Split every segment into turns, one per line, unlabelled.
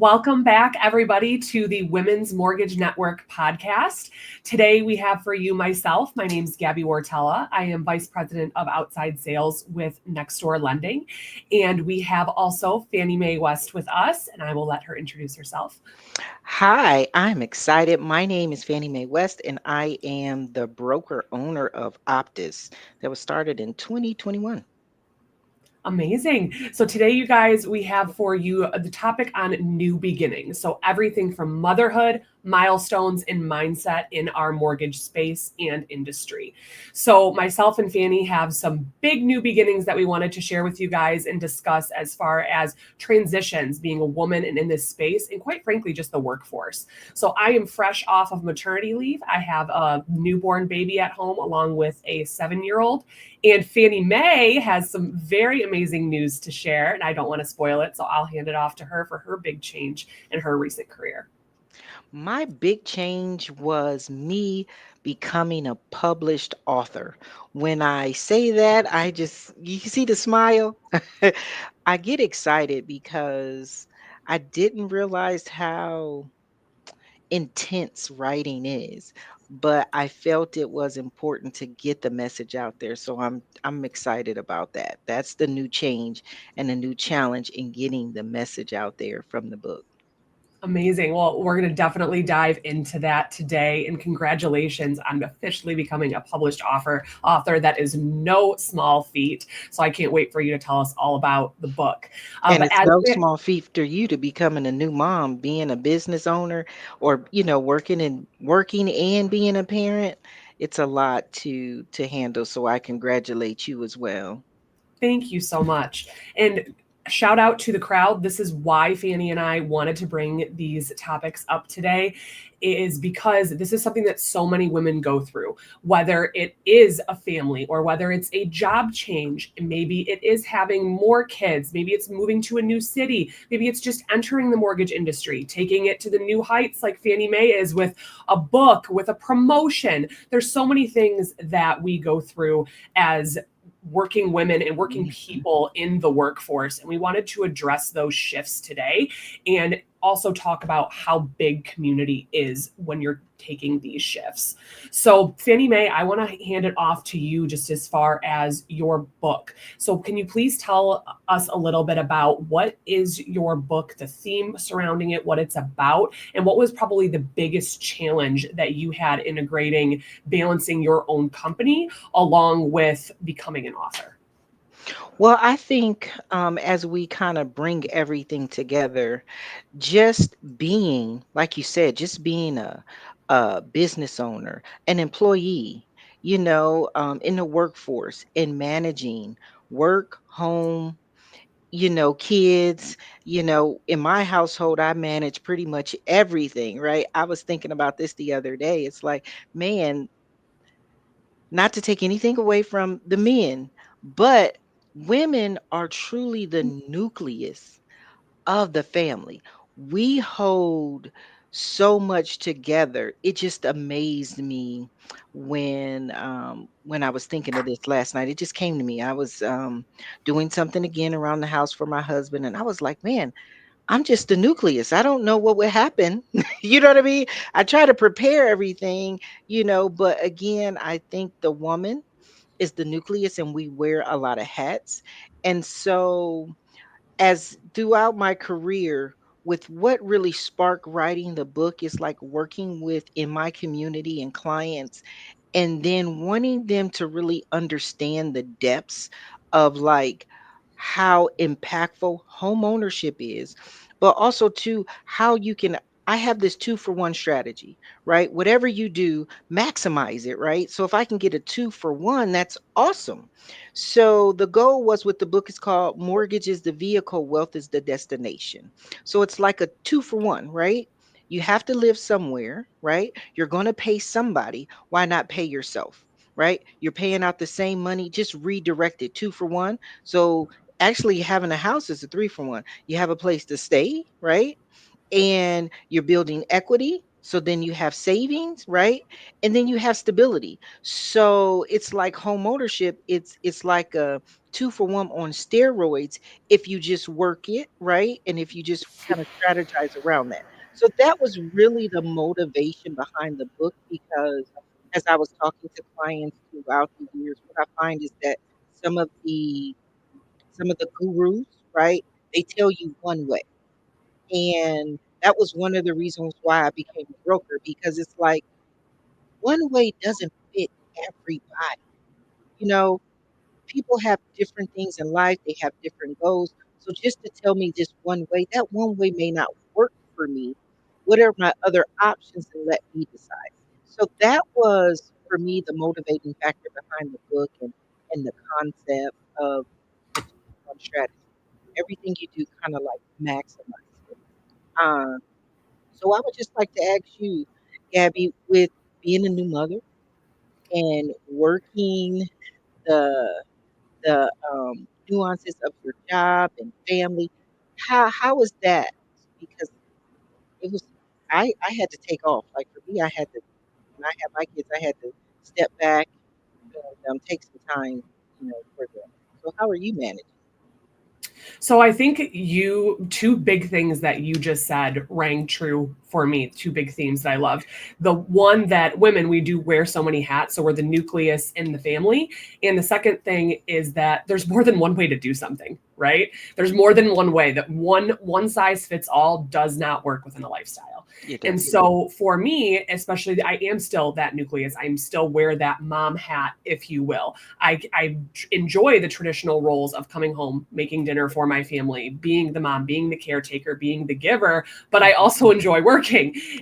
Welcome back, everybody, to the Women's Mortgage Network podcast. Today, we have for you myself. My name is Gabi Wiartalla. I am Vice President of Outside Sales with Nextdoor Lending. And we have also Fannie Mae West with us, and I will let her introduce herself.
Hi, I'm excited. My name is Fannie Mae West, and I am the broker owner of Optus that was started in 2021.
Amazing. So today, you guys, we have for you the topic on new beginnings. So everything from motherhood, milestones, and mindset in our mortgage space and industry. So myself and Fannie have some big new beginnings that we wanted to share with you guys and discuss as far as transitions, being a woman and in this space, and quite frankly, just the workforce. So I am fresh off of maternity leave. I have a newborn baby at home along with a 7-year-old. And Fannie Mae has some very amazing news to share, and I don't want to spoil it, so I'll hand it off to her for her big change in her recent career.
My big change was me becoming a published author. When I say that, you see the smile? I get excited because I didn't realize how intense writing is, but I felt it was important to get the message out there. So I'm excited about that. That's the new change and a new challenge in getting the message out there from the book.
Amazing. Well, we're going to definitely dive into that today. And congratulations on officially becoming a published author. That is no small feat. So I can't wait for you to tell us all about the book.
And
But
it's
as
no small feat for you to becoming a new mom, being a business owner, or working and being a parent. It's a lot to handle. So I congratulate you as well.
Thank you so much. And shout out to the crowd. This is why Fannie and I wanted to bring these topics up today, is because this is something that so many women go through, whether it is a family or whether it's a job change. Maybe it is having more kids. Maybe it's moving to a new city. Maybe it's just entering the mortgage industry, taking it to the new heights like Fannie Mae is with a book, with a promotion. There's so many things that we go through as working women and working
Mhm.
people in the workforce. And we wanted to address those shifts today and also talk about how big community is when you're taking these shifts. So, Fannie Mae, I want to hand it off to you just as far as your book. So, can you please tell us a little bit about what is your book, the theme surrounding it, what it's about, and what was probably the biggest challenge that you had integrating balancing your own company along with becoming an author?
Well, I think as we kind of bring everything together, just being, like you said, just being a business owner, an employee, in the workforce, in managing work, home, kids, in my household, I manage pretty much everything, right? I was thinking about this the other day. It's like, man, not to take anything away from the men, but women are truly the nucleus of the family. We hold so much together. It just amazed me when I was thinking of this last night. It just came to me. I was doing something again around the house for my husband, and I was like, man, I'm just the nucleus. I don't know what would happen. You know what I mean? I try to prepare everything, but again, I think the woman is the nucleus and we wear a lot of hats. And so as throughout my career, with what really sparked writing the book is like working with in my community and clients, and then wanting them to really understand the depths of like how impactful home ownership is, but also to how you can. I have this 2-for-1 strategy, right? Whatever you do, maximize it, right? So if I can get a 2-for-1, that's awesome. So the goal was with the book is called Mortgage is the Vehicle, Wealth is the Destination. So it's like a 2-for-1, right? You have to live somewhere, right? You're going to pay somebody. Why not pay yourself, right? You're paying out the same money, just redirect it 2-for-1. So actually, having a house is a 3-for-1. You have a place to stay, right? And you're building equity. So then you have savings, right? And then you have stability. So it's like home ownership. It's like two for one on steroids if you just work it, right? And if you just kind of strategize around that. So that was really the motivation behind the book because as I was talking to clients throughout the years, what I find is that some of the some of the gurus, right? They tell you one way. And that was one of the reasons why I became a broker because it's like one way doesn't fit everybody. You know, people have different things in life, they have different goals. So just to tell me this one way, that one way may not work for me. What are my other options and let me decide? So that was for me the motivating factor behind the book and the concept of the 2-for-1 strategy. Everything you do kind of like maximize it. Um, so I would just like to ask you, Gabby, with being a new mother and working the nuances of your job and family, how was that? Because it was I had to take off. Like for me, I had to when I had my kids, I had to step back and take some time, for them. So how are you managing?
So I think two big things that you just said rang true for me, two big themes that I loved. The one that women, we do wear so many hats, so we're the nucleus in the family. And the second thing is that there's more than one way to do something, right? There's more than one way. That one size fits all does not work within a lifestyle.
It
And
doesn't.
so for me, especially, I am still that nucleus. I'm still wear that mom hat, if you will. I enjoy the traditional roles of coming home, making dinner for my family, being the mom, being the caretaker, being the giver, but I
Mhm.
also enjoy working.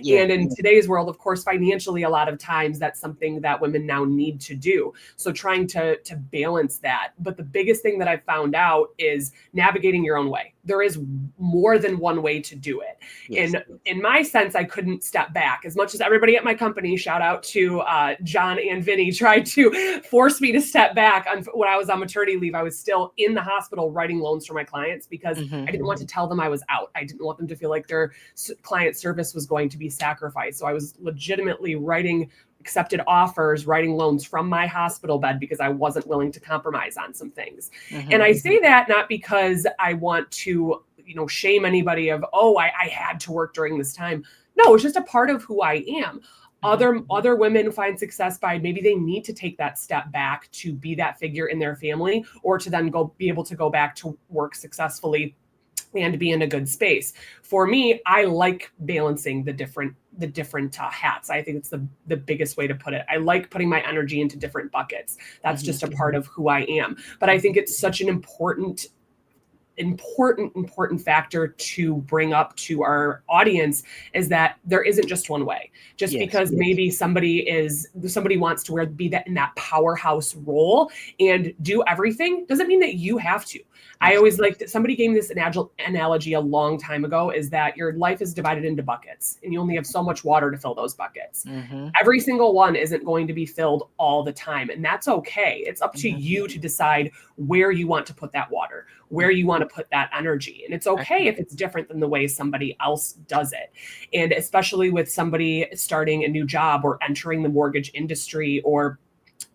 Yeah.
And in today's world, of course, financially, a lot of times that's something that women now need to do. So trying to balance that. But the biggest thing that I've found out is navigating your own way. There is more than one way to do it.
Yes.
In my sense, I couldn't step back as much as everybody at my company, shout out to John and Vinny, tried to force me to step back. When I was on maternity leave, I was still in the hospital writing loans for my clients because
Hmm.
I didn't want to tell them I was out. I didn't want them to feel like their client service was going to be sacrificed. So I was legitimately writing accepted offers, writing loans from my hospital bed because I wasn't willing to compromise on some things. And
Hmm.
I say that not because I want to, shame anybody of, oh, I had to work during this time. No, it's just a part of who I am.
Hmm.
Other women find success by maybe they need to take that step back to be that figure in their family or to then go be able to go back to work successfully and be in a good space. For me, I like balancing the different hats. I think it's the biggest way to put it. I like putting my energy into different buckets. That's
Hmm.
just a part of who I am. But I think it's such an important factor to bring up to our audience is that there isn't just one way. Just
Yes.
because maybe somebody wants to be that in that powerhouse role and do everything doesn't mean that you have to. I always
Absolutely.
like that somebody gave me this analogy a long time ago is that your life is divided into buckets and you only have so much water to fill those buckets.
Hmm.
Every single one isn't going to be filled all the time, and that's okay. It's up to
Hmm.
you to decide where you want to put that water, where you want to put that energy. And it's okay if it's different than the way somebody else does it. And especially with somebody starting a new job or entering the mortgage industry or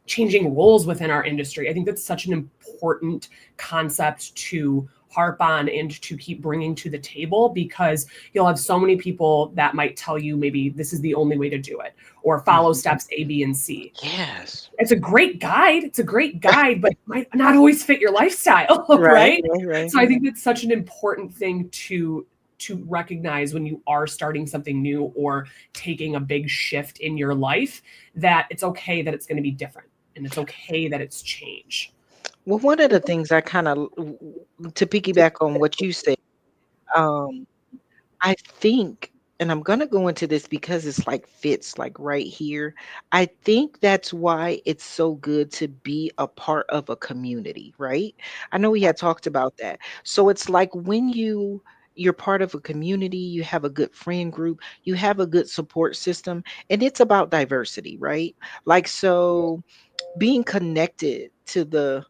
changing roles within our industry. I think that's such an important concept to harp on and to keep bringing to the table because you'll have so many people that might tell you maybe this is the only way to do it or follow
Hmm.
steps A, B, and C.
Yes.
It's a great guide. It's a great guide, but it might not always fit your lifestyle,
Right.
right?
Right. Right.
So I think that's such an important thing to recognize when you are starting something new or taking a big shift in your life that it's okay that it's going to be different and it's okay that it's change.
Well, one of the things I kind of to piggyback on what you said, um, I think, and I'm gonna go into this because it's like fits like right here. I think that's why it's so good to be a part of a community, right? I know we had talked about that. So it's like when you're part of a community, you have a good friend group, you have a good support system, and it's about diversity, right? Like so being connected to the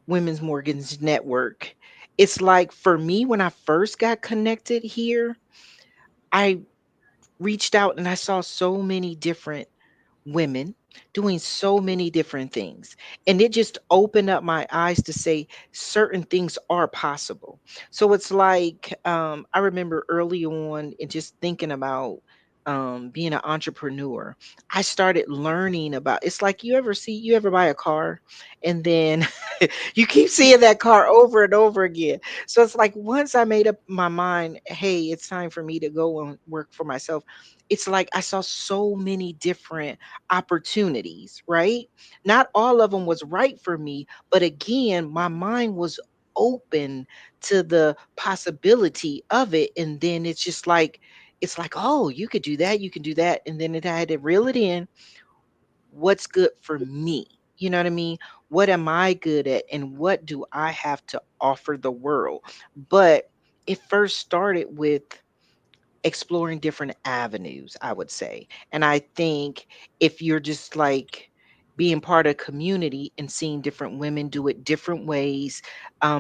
Women's Mortgage Network, it's like for me when I first got connected here, I reached out and I saw so many different women. doing so many different things. And it just opened up my eyes to say certain things are possible. So it's like, I remember early on and just thinking about being an entrepreneur. I started learning about, it's like you ever buy a car and then you keep seeing that car over and over again. So it's like once I made up my mind, hey, it's time for me to go and work for myself. It's like I saw so many different opportunities, right? Not all of them was right for me, but again, my mind was open to the possibility of it. And then it's like, oh, you could do that, you can do that. And then I had to reel it in. What's good for me? You know what I mean? What am I good at? And what do I have to offer the world? But it first started with exploring different avenues, I would say. And I think if you're just like being part of community and seeing different women do it different ways,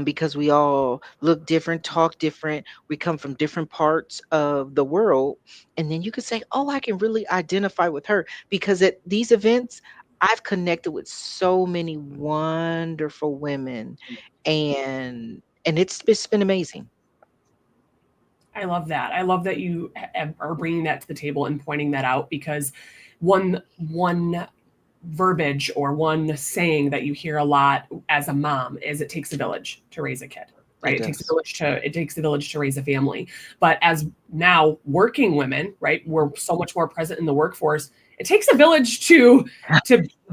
because we all look different, talk different, we come from different parts of the world, and then you could say, "Oh, I can really identify with her," because at these events, I've connected with so many wonderful women, and it's been amazing.
I love that. I love that you are bringing that to the table and pointing that out, because one verbiage or one saying that you hear a lot as a mom is it takes a village to raise a kid, right?
It
It takes a
does.
village to raise a family. But as now working women, right, we're so much more present in the workforce. It takes a village to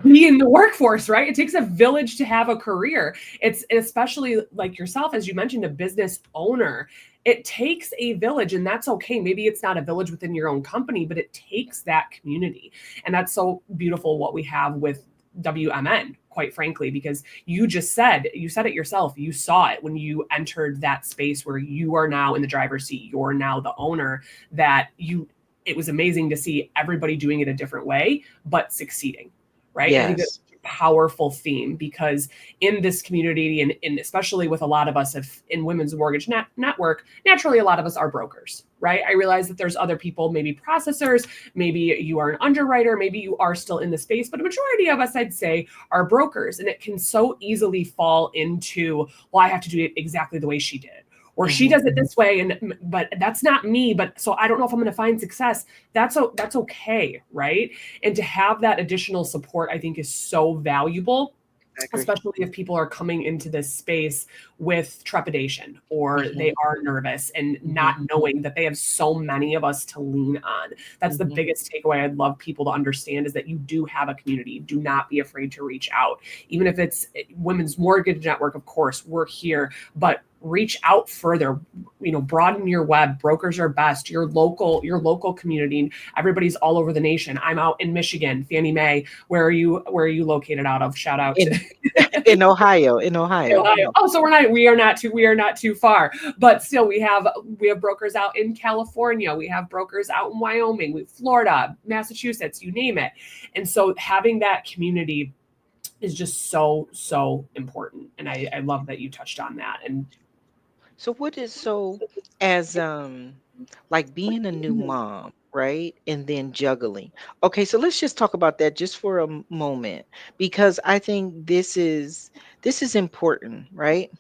be in the workforce, right? It takes a village to have a career. It's especially like yourself, as you mentioned, a business owner. It takes a village, and that's okay. Maybe it's not a village within your own company, but it takes that community. And that's so beautiful what we have with WMN, quite frankly, because you said it yourself. You saw it when you entered that space where you are now in the driver's seat. You're now the owner. That you It was amazing to see everybody doing it a different way, but succeeding. Right. I think that's
Yes.
a powerful theme, because in this community, and especially with a lot of us, if in women's mortgage network, naturally a lot of us are brokers, right? I realize that there's other people, maybe processors, maybe you are an underwriter, maybe you are still in the space, but a majority of us, I'd say, are brokers. And it can so easily fall into, well, I have to do it exactly the way she did, or she
Hmm.
does it this way, and but that's not me, but so I don't know if I'm going to find success. That's okay, right? And to have that additional support, I think, is so valuable,
I agree.
especially if people are coming into this space with trepidation, or
Hmm.
they are nervous and
Hmm.
not knowing that they have so many of us to lean on. That's the
Hmm.
biggest takeaway I'd love people to understand, is that you do have a community. Do not be afraid to reach out. Even if it's Women's Mortgage Network, of course, we're here, but reach out further. Broaden your web. Brokers are best. Your local community. Everybody's all over the nation. I'm out in Michigan. Fannie Mae, where are you located out of? Shout out to
In in Ohio, in Ohio.
Ohio. Oh, so we are not too far, but still we have brokers out in California. We have brokers out in Wyoming, Florida, Massachusetts, you name it. And so having that community is just so important. And I love that you touched on that. And
So what is so as like being a new mom, right? And then juggling. Okay, so let's just talk about that just for a moment because I think this is important, right?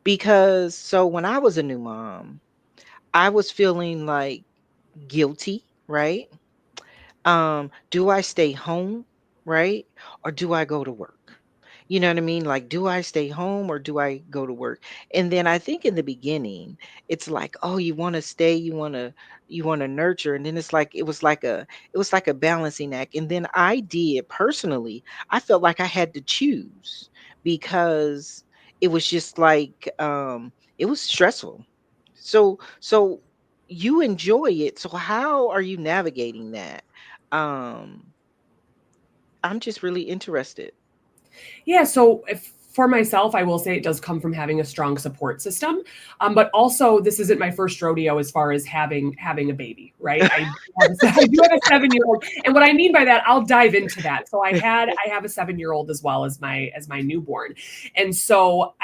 Because so when I was a new mom, I was feeling like guilty, right? Do I stay home, right? Or do I go to work? You know what I mean? Like, do I stay home or do I go to work? And then I think in the beginning, it's like, oh, you want to stay, you want to nurture. And then it was like a balancing act. And then I did personally, I felt like I had to choose because it was just like it was stressful. So you enjoy it. So how are you navigating that? Um, I'm just really interested.
yeah, so for myself, I will say it does come from having a strong support system. But also, this isn't my first rodeo as far as having a baby, right? I do have a 7-year-old, and what I mean by that, I'll dive into that. So I have a 7-year-old as well as my newborn, and so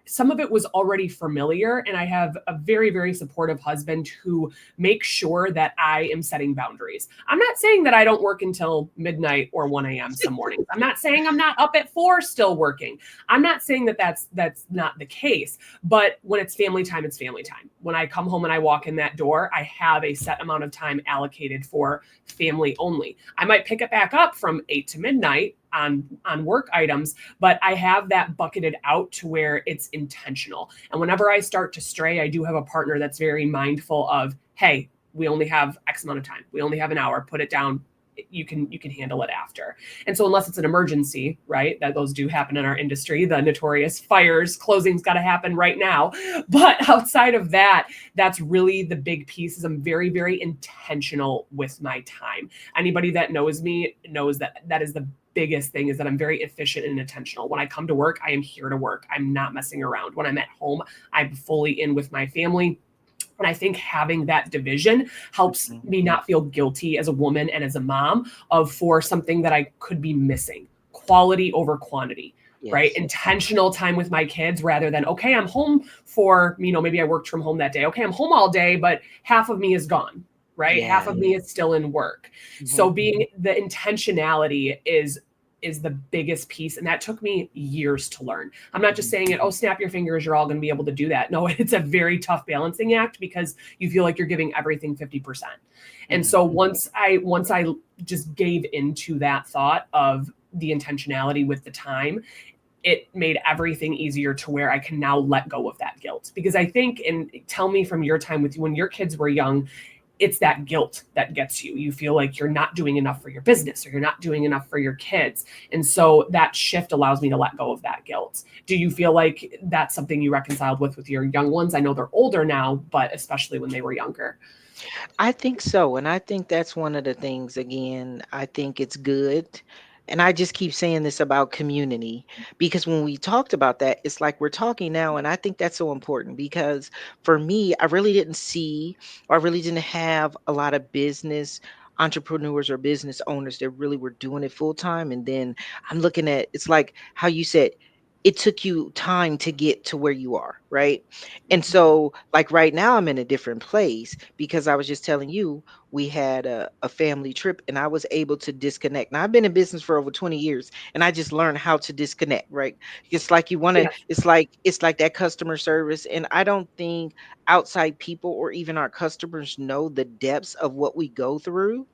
some of it was already familiar. And I have a very, very supportive husband who makes sure that I am setting boundaries. I'm not saying that I don't work until midnight or 1 a.m. some mornings. I'm not saying I'm not up at 4 still working. I'm not saying that that's not the case. But when it's family time, it's family time. When I come home and I walk in that door, I have a set amount of time allocated for family only. I might pick it back up from 8 to midnight on work items, but I have that bucketed out to where it's intentional. And whenever I start to stray, I do have a partner that's very mindful of, hey, we only have X amount of time. We only have an hour. Put it down. You can handle it after. And so unless it's an emergency, right, that those do happen in our industry, the notorious fires, closing's got to happen right now. But outside of that, that's really the big piece. Is I'm very, very intentional with my time. Anybody that knows me knows that that is the biggest thing, is that I'm very efficient and intentional. When I come to work, I am here to work. I'm not messing around. When I'm at home, I'm fully in with my family. And I think having that division helps
Mhm.
me not feel guilty as a woman and as a mom of for something that I could be missing. Quality over quantity, right?
Yes.
Intentional time with my kids rather than, okay, I'm home for, maybe I worked from home that day. Okay, I'm home all day, but half of me is gone, right? Half
Yeah.
of me is still in work. So
Mhm.
being the intentionality is the biggest piece. And that took me years to learn. I'm not just
Mhm.
saying it, oh, snap your fingers, you're all going to be able to do that. No, it's a very tough balancing act because you feel like you're giving everything 50%. And
Mhm.
so once I just gave into that thought of the intentionality with the time, it made everything easier to where I can now let go of that guilt. Because I think, and tell me from your time with when your kids were young, it's that guilt that gets you. You feel like you're not doing enough for your business or you're not doing enough for your kids. And so that shift allows me to let go of that guilt. Do you feel like that's something you reconciled with your young ones? I know they're older now, but especially when they were younger.
I think so. And I think that's one of the things, again, I think it's good. And I just keep saying this about community because when we talked about that, it's like we're talking now. And I think that's so important because for me, I really didn't see or I really didn't have a lot of business entrepreneurs or business owners that really were doing it full time. And then I'm looking at it's like how you said, it took you time to get to where you are, right? And so, like right now, I'm in a different place because I was just telling you, we had a family trip and I was able to disconnect. Now, I've been in business for over 20 years and I just learned how to disconnect, right? It's like you want to,
Yes.
it's like that customer service. And I don't think outside people or even our customers know the depths of what we go through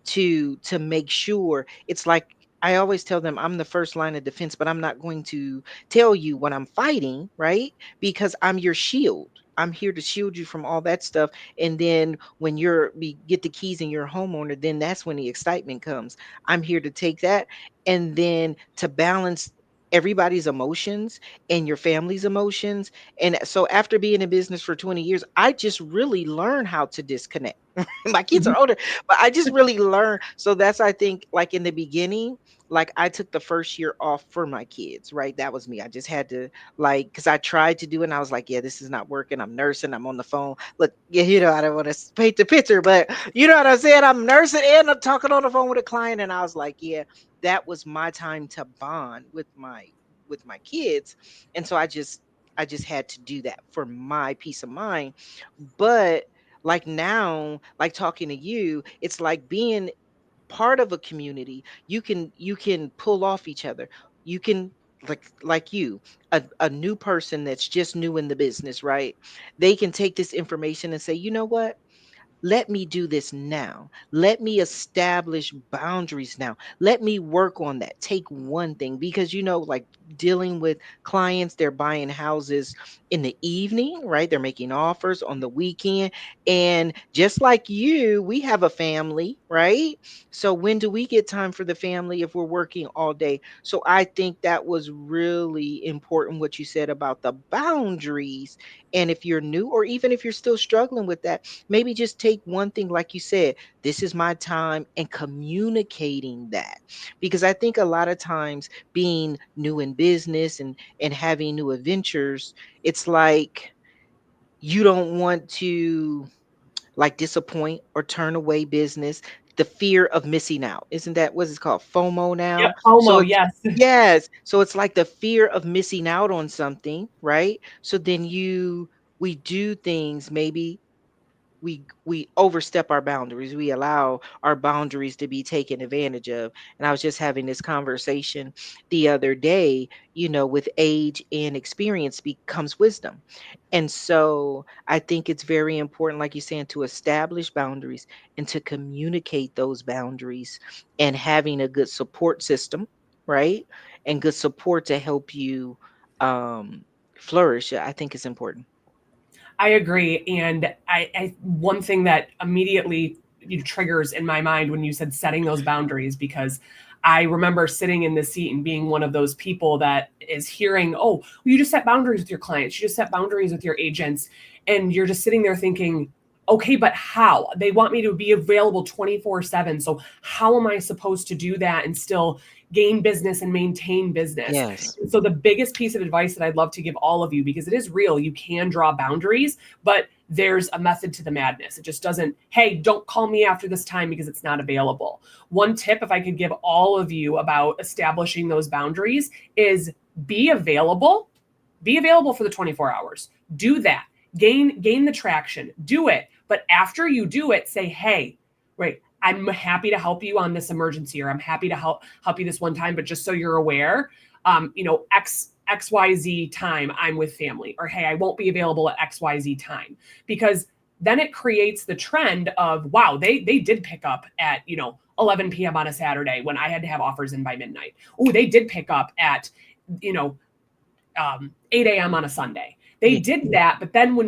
to make sure it's like I always tell them I'm the first line of defense, but I'm not going to tell you when I'm fighting, right? Because I'm your shield. I'm here to shield you from all that stuff. And then when we get the keys and you're a homeowner, then that's when the excitement comes. I'm here to take that and then to balance everybody's emotions and your family's emotions. And so after being in business for 20 years, I just really learned how to disconnect. My kids
Mhm.
are older, but I just really learned. So that's I think like in the beginning, like I took the first year off for my kids, right? That was me. I just had to like because I tried to do it and I was like, yeah, this is not working. I'm nursing, I'm on the phone. Look, yeah, I don't want to paint the picture, but you know what I'm saying? I'm nursing and I'm talking on the phone with a client, and I was like, yeah, that was my time to bond with my kids. And so I just had to do that for my peace of mind. But like now, like talking to you, it's like being part of a community. You can pull off each other. You can like you, a new person that's just new in the business, right? They can take this information and say, you know what, let me do this now. Let me establish boundaries now. Let me work on that. Take one thing because, like dealing with clients, they're buying houses in the evening, right? They're making offers on the weekend. And just like you, we have a family, right? So when do we get time for the family if we're working all day? So I think that was really important what you said about the boundaries. And if you're new or even if you're still struggling with that, maybe just take one thing, like you said, this is my time, and communicating that. Because I think a lot of times being new in business and having new adventures, it's like you don't want to like disappoint or turn away business. the fear of missing out. Isn't that what it's called? FOMO
Yep,
now. So
FOMO,
it's
yes.
yes. So it's like the fear of missing out on something, right? So then we do things, maybe we overstep our boundaries. We allow our boundaries to be taken advantage of. And I was just having this conversation the other day, with age and experience becomes wisdom. And so I think it's very important, like you're saying, to establish boundaries and to communicate those boundaries, and having a good support system, right? And good support to help you um flourish, I think is important.
I agree. And I one thing that immediately triggers in my mind when you said setting those boundaries, because I remember sitting in the seat and being one of those people that is hearing, oh, well, you just set boundaries with your clients, you just set boundaries with your agents. And you're just sitting there thinking, okay, but how? They want me to be available 24/7. So how am I supposed to do that and still gain business and maintain business?
Yes.
So the biggest piece of advice that I'd love to give all of you, because it is real, you can draw boundaries, but there's a method to the madness. It just doesn't, hey, don't call me after this time because it's not available. One tip, if I could give all of you about establishing those boundaries, is be available. Be available for the 24 hours. Do that. Gain the traction. Do it. But after you do it, say, hey, right, I'm happy to help you on this emergency, or I'm happy to help you this one time, but just so you're aware, XYZ time I'm with family, or hey, I won't be available at XYZ time. Because then it creates the trend of, wow, they did pick up at 11 p.m. on a Saturday when I had to have offers in by midnight. Oh, they did pick up at you know 8 a.m. on a Sunday. They
Yeah.
did that, but then when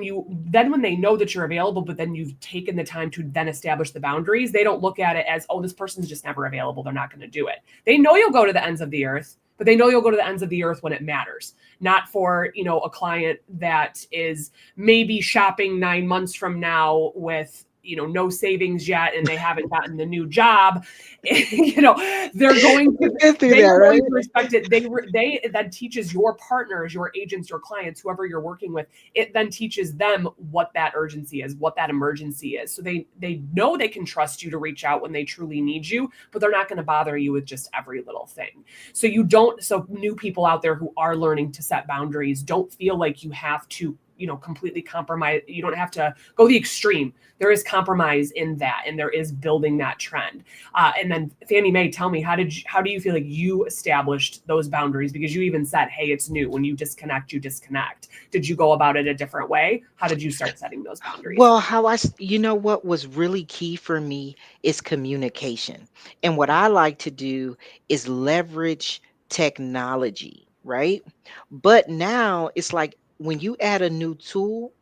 they know that you're available, but then you've taken the time to then establish the boundaries, they don't look at it as, oh, this person's just never available, they're not going to do it. They know you'll go to the ends of the earth, but they know you'll go to the ends of the earth when it matters, not for a client that is maybe shopping 9 months from now with no savings yet, and they haven't gotten the new job. They're going to
We've been through
they
that,
are
right?
going to respect it. They that teaches your partners, your agents, your clients, whoever you're working with. It then teaches them what that urgency is, what that emergency is. So they know they can trust you to reach out when they truly need you, but they're not going to bother you with just every little thing. So you don't. So new people out there who are learning to set boundaries, don't feel like you have to completely compromise. You don't have to go the extreme. There is compromise in that, and there is building that trend. And then Fannie Mae, tell me, how do you feel like you established those boundaries? Because you even said, hey, it's new. When you disconnect, you disconnect. Did you go about it a different way? How did you start setting those boundaries?
Well, what was really key for me is communication. And what I like to do is leverage technology, right? But now it's like when you add a new tool,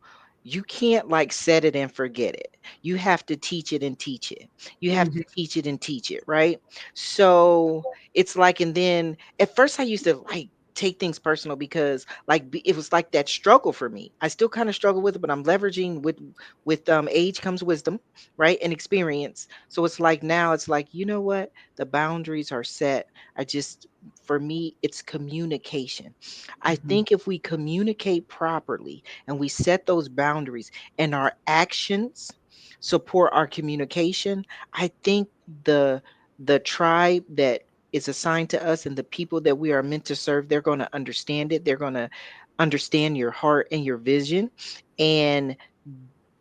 you can't like set it and forget it. You have to teach it and teach it. You have to
Mhm.
teach it and teach it, right? So it's like, and then at first I used to like take things personal because like it was like that struggle for me. I still kind of struggle with it, but I'm leveraging with age comes wisdom, right? And experience. So it's like now it's like, you know what? The boundaries are set. I just for me it's communication. I
Mhm.
think if we communicate properly and we set those boundaries and our actions support our communication, I think the tribe that is assigned to us and the people that we are meant to serve, they're going to understand it. They're going to understand your heart and your vision, and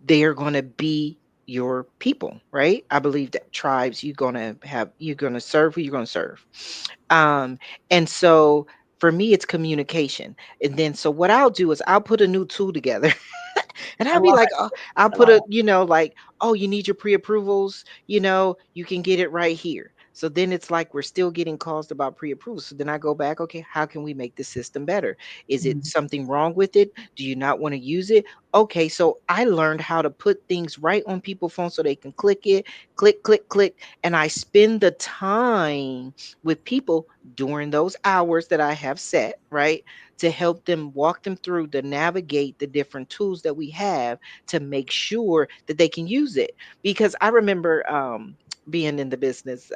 they are going to be your people, right? I believe that tribes, you're going to serve who you're going to serve. Um, and so for me, it's communication. And then, so what I'll do is I'll put a new tool together. And
I
I'll be
love
like,
it.
oh, I'll
I
put
love
a,
it.
like, oh, you need your pre-approvals, you can get it right here. So then it's like we're still getting calls about pre-approvals. So then I go back, okay, how can we make the system better? Is it
Mhm.
something wrong with it? Do you not want to use it? Okay, so I learned how to put things right on people's phones so they can click it, click, click, click. And I spend the time with people during those hours that I have set, right? To help them walk them through to navigate the different tools that we have to make sure that they can use it. Because I remember being in the business,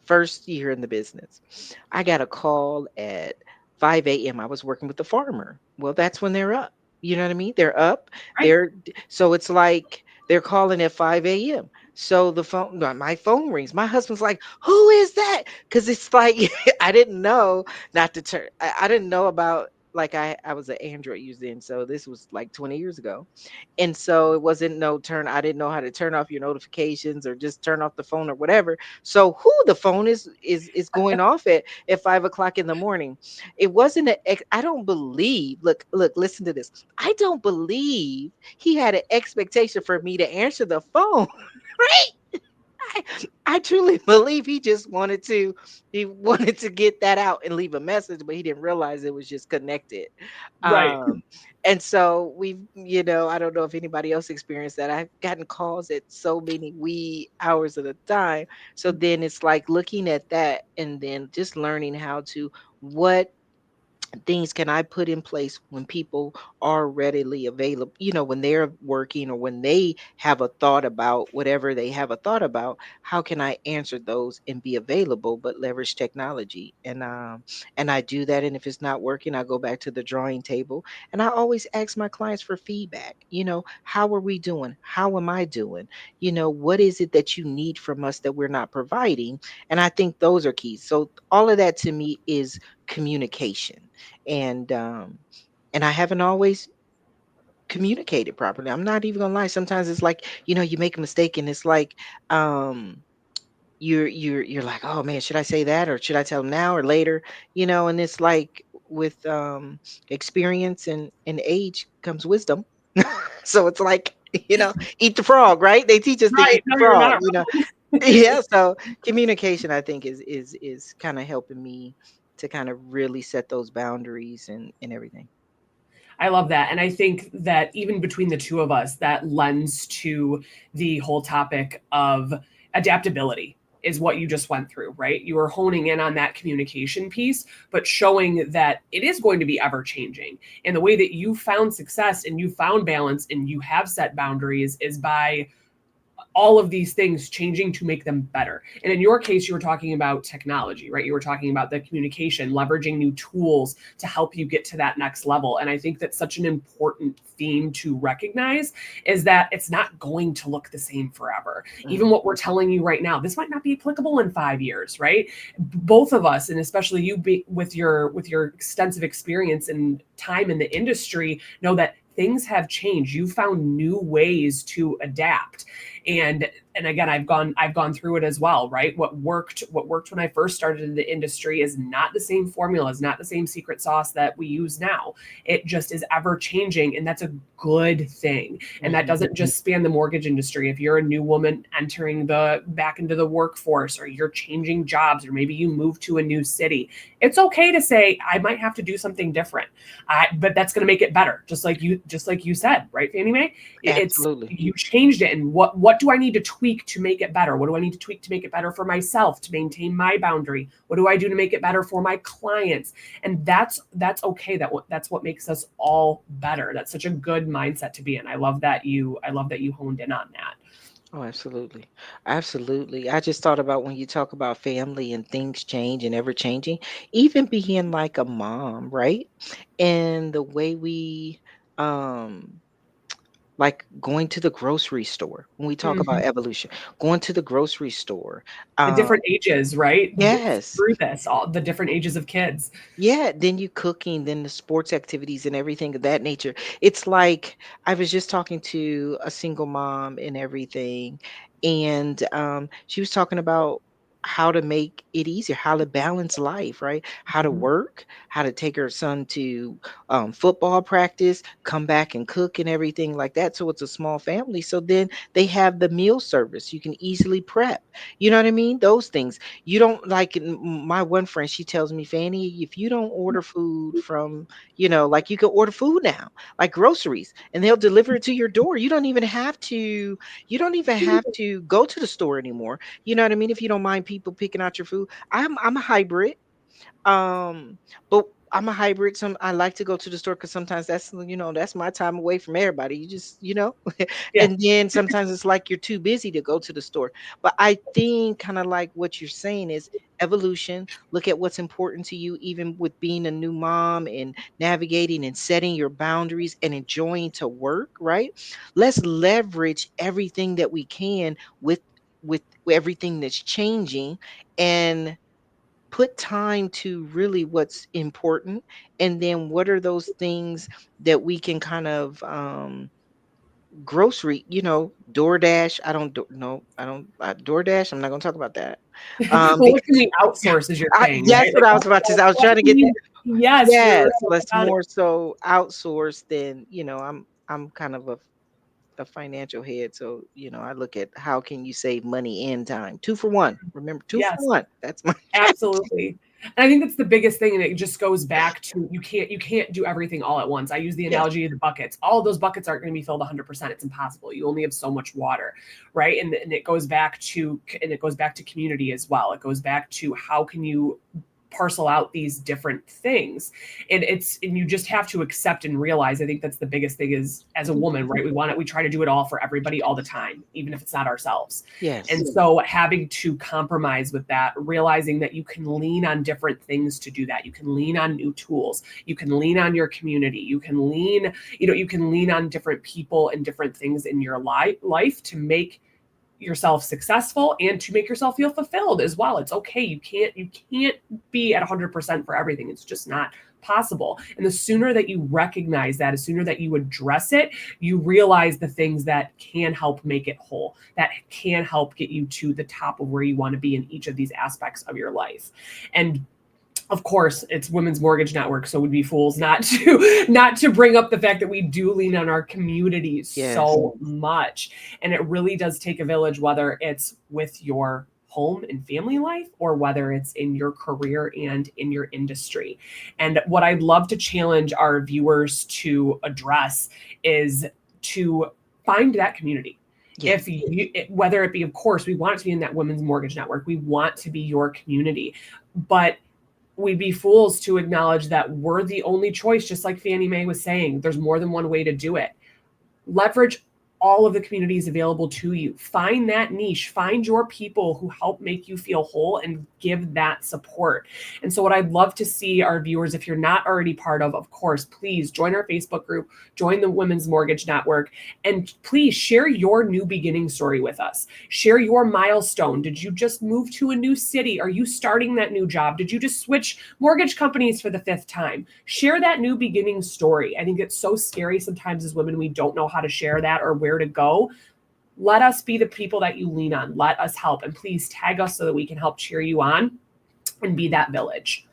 first year in the business, I got a call at 5 a.m. I was working with the farmer. Well, that's when they're up. You know what I mean? They're up.
Right.
So it's like they're calling at 5 a.m. So the phone, my phone rings. My husband's like, "Who is that?" Because it's like I didn't know not to turn. I didn't know about, like, I was an Android user then, so this was like 20 years ago, and so it wasn't no turn. I didn't know how to turn off your notifications or just turn off the phone or whatever. So who the phone is going off at 5 o'clock in the morning? It wasn't I don't believe. Look, listen to this. I don't believe he had an expectation for me to answer the phone. Right? I, I truly believe he wanted to get that out and leave a message, but he didn't realize it was just connected.
Right.
Um, and so I don't know if anybody else experienced that. I've gotten calls at so many wee hours at a time. So then it's like looking at that and then just learning how to, what things can I put in place when people are readily available, when they're working or when they have a thought about whatever they have a thought about, how can I answer those and be available but leverage technology? And I do that, and if it's not working, I go back to the drawing table, and I always ask my clients for feedback. How are we doing? How am I doing? What is it that you need from us that we're not providing? And I think those are keys. So all of that to me is communication, and I haven't always communicated properly. I'm not even gonna lie. Sometimes it's like, you make a mistake and it's like, you're like, oh man, should I say that or should I tell them now or later? And it's like with experience and age comes wisdom. So it's like, eat the frog, right? They teach us to
Right.
eat the
No, you're
frog,
not wrong.
yeah. So communication, I think, is kind of helping me to kind of really set those boundaries and everything.
I love that. And I think that even between the two of us, that lends to the whole topic of adaptability is what you just went through, right? You were honing in on that communication piece, but showing that it is going to be ever changing. And the way that you found success and you found balance and you have set boundaries is by all of these things changing to make them better. And in your case, you were talking about technology, right? You were talking about the communication, leveraging new tools to help you get to that next level. And I think that's such an important theme to recognize is that it's not going to look the same forever. Even
Mm,
what we're telling you right now, this might not be applicable in 5 years, right? Both of us, and especially you with your extensive experience and time in the industry, know that things have changed. You found new ways to adapt, and again, I've gone through it as well, right? What worked when I first started in the industry is not the same formula, is not the same secret sauce that we use now. It just is ever changing, and that's a good thing. And that
mhm,
doesn't just span the mortgage industry. If you're a new woman entering the back into the workforce, or you're changing jobs, or maybe you move to a new city, it's okay to say I might have to do something different. But that's going to make it better, just like you said, right, Fannie Mae? It's
absolutely.
you changed it, and what do I need to tweak to make it better? What do I need to tweak to make it better for myself, to maintain my boundary? What do I do to make it better for my clients? And that's okay. That's what makes us all better. That's such a good mindset to be in. I love that you honed in on that.
Oh, absolutely. Absolutely. I just thought about when you talk about family and things change and ever changing, even being like a mom, right? And the way we um like going to the grocery store, when we talk about
Mhm.
evolution, going to the grocery store.
The
Um
different ages, right?
yes.
Through this, all the different ages of kids.
Yeah, then you cooking, then the sports activities and everything of that nature. It's like I was just talking to a single mom and everything, and she was talking about how to make it easier, how to balance life, right? How to
Mhm.
work, how to take her son to football practice, come back and cook and everything like that. So it's a small family. So then they have the meal service. You can easily prep. You know what I mean? Those things you don't like. My one friend, she tells me, Fanny, if you don't order food from, like, you can order food now, like groceries, and they'll deliver it to your door. You don't even have to go to the store anymore. You know what I mean? If you don't mind people picking out your food. I'm a hybrid. Um, but I'm a hybrid. I like to go to the store because sometimes that's my time away from everybody. You just,
Yeah.
and then sometimes it's like you're too busy to go to the store. But I think kind of like what you're saying is evolution. Look at what's important to you, even with being a new mom and navigating and setting your boundaries and enjoying to work, right? Let's leverage everything that we can with everything that's changing and put time to really what's important, and then what are those things that we can kind of grocery, DoorDash. I don't do, no I don't DoorDash. I'm not going to talk about that.
Well, what can
Because
we outsource is your thing,
that's
right?
what
Like
I was about to say. I was
what
trying to
can
get that.
you, yes, you're
Yes,
right
let's
on it.
more so outsource than, I'm kind of a financial head, so I look at how can you save money and time. Two for one. Remember, two for
Yes.
one. That's my
Absolutely. And I think that's the biggest thing, and it just goes back to you can't do everything all at once. I use the
yes,
analogy of the buckets. All of those buckets aren't going to be filled 100%. It's impossible. You only have so much water, right? And it goes back to community as well. It goes back to how can you parcel out these different things, and you just have to accept and realize. I think that's the biggest thing is, as a woman, right, we try to do it all for everybody all the time, even if it's not ourselves.
yes,
And so having to compromise with that, realizing that you can lean on different things to do that. You can lean on new tools. You can lean on your community. You can lean on different people and different things in your life to make yourself successful and to make yourself feel fulfilled as well. It's okay. You can't be at 100% for everything. It's just not possible. And the sooner that you recognize that, the sooner that you address it, you realize the things that can help make it whole, that can help get you to the top of where you want to be in each of these aspects of your life. And of course, it's Women's Mortgage Network, so we'd be fools not to bring up the fact that we do lean on our communities
yes.
so much. And it really does take a village, whether it's with your home and family life or whether it's in your career and in your industry. And what I'd love to challenge our viewers to address is to find that community.
Yes.
If you, whether it be, of course, we want it to be in that Women's Mortgage Network, we want to be your community, but we'd be fools to acknowledge that we're the only choice, just like Fannie Mae was saying. There's more than one way to do it. Leverage all of the communities available to you. Find that niche, find your people who help make you feel whole and give that support. And so, what I'd love to see our viewers, if you're not already part of course, please join our Facebook group, join the Women's Mortgage Network, and please share your new beginning story with us. Share your milestone. Did you just move to a new city? Are you starting that new job? Did you just switch mortgage companies for the fifth time? Share that new beginning story. I think it's so scary sometimes as women, we don't know how to share that or where to go. Let us be the people that you lean on. Let us help. And please tag us so that we can help cheer you on and be that village.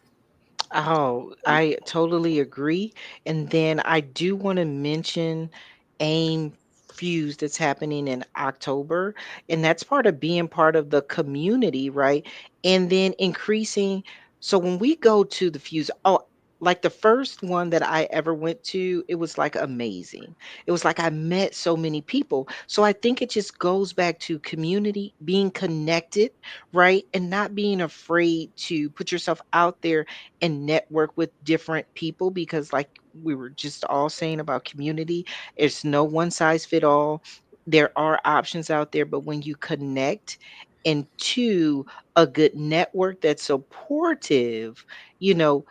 Oh, I totally agree. And then I do want to mention AIM Fuse that's happening in October. And that's part of being part of the community, right? And then increasing. So when we go to the Fuse, oh, like the first one that I ever went to, it was like amazing. It was like I met so many people. So I think it just goes back to community, being connected, right? And not being afraid to put yourself out there and network with different people, because like we were just all saying about community, it's no one size fit all. There are options out there, but when you connect into a good network that's supportive, you know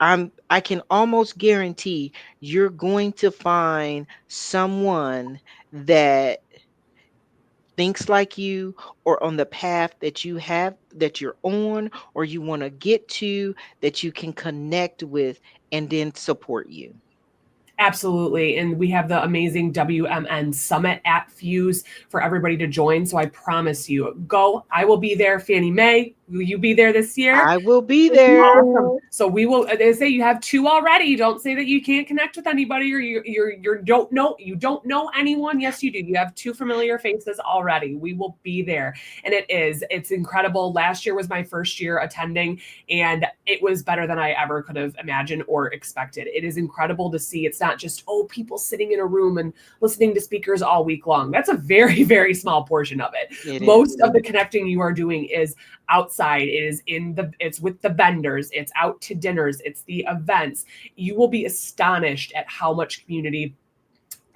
I can almost guarantee you're going to find someone that thinks like you, or on the path that you have, that you're on, or you want to get to, that you can connect with and then support you.
Absolutely. And we have the amazing WMN Summit at Fuse for everybody to join. So I promise you, go. I will be there. Fannie Mae, will you be there this year?
I will be there.
Awesome. So we will. They say you have two already. Don't say that you can't connect with anybody or you don't know anyone. Yes, you do. You have two familiar faces already. We will be there, and it's incredible. Last year was my first year attending, and it was better than I ever could have imagined or expected. It is incredible to see. It's not just people sitting in a room and listening to speakers all week long. That's a very very small portion of it.
It is.
Most of the connecting you are doing is outside, it's with the vendors, it's out to dinners, it's the events. You will be astonished at how much community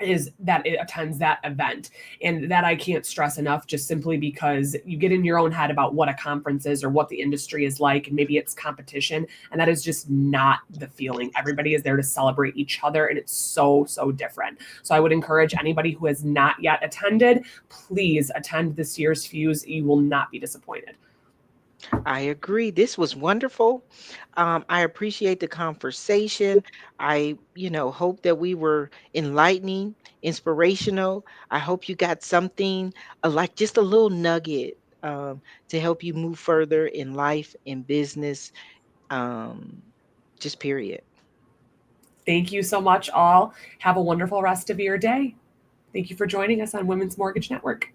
is that it attends that event. And that I can't stress enough, just simply because you get in your own head about what a conference is or what the industry is like, and maybe it's competition, and that is just not the feeling. Everybody is there to celebrate each other, and it's so, so different. So I would encourage anybody who has not yet attended, please attend this year's Fuse. You will not be disappointed.
I agree. This was wonderful. I appreciate the conversation. I, hope that we were enlightening, inspirational. I hope you got something like just a little nugget to help you move further in life, in business, um, just period.
Thank you so much, all. Have a wonderful rest of your day. Thank you for joining us on Women's Mortgage Network.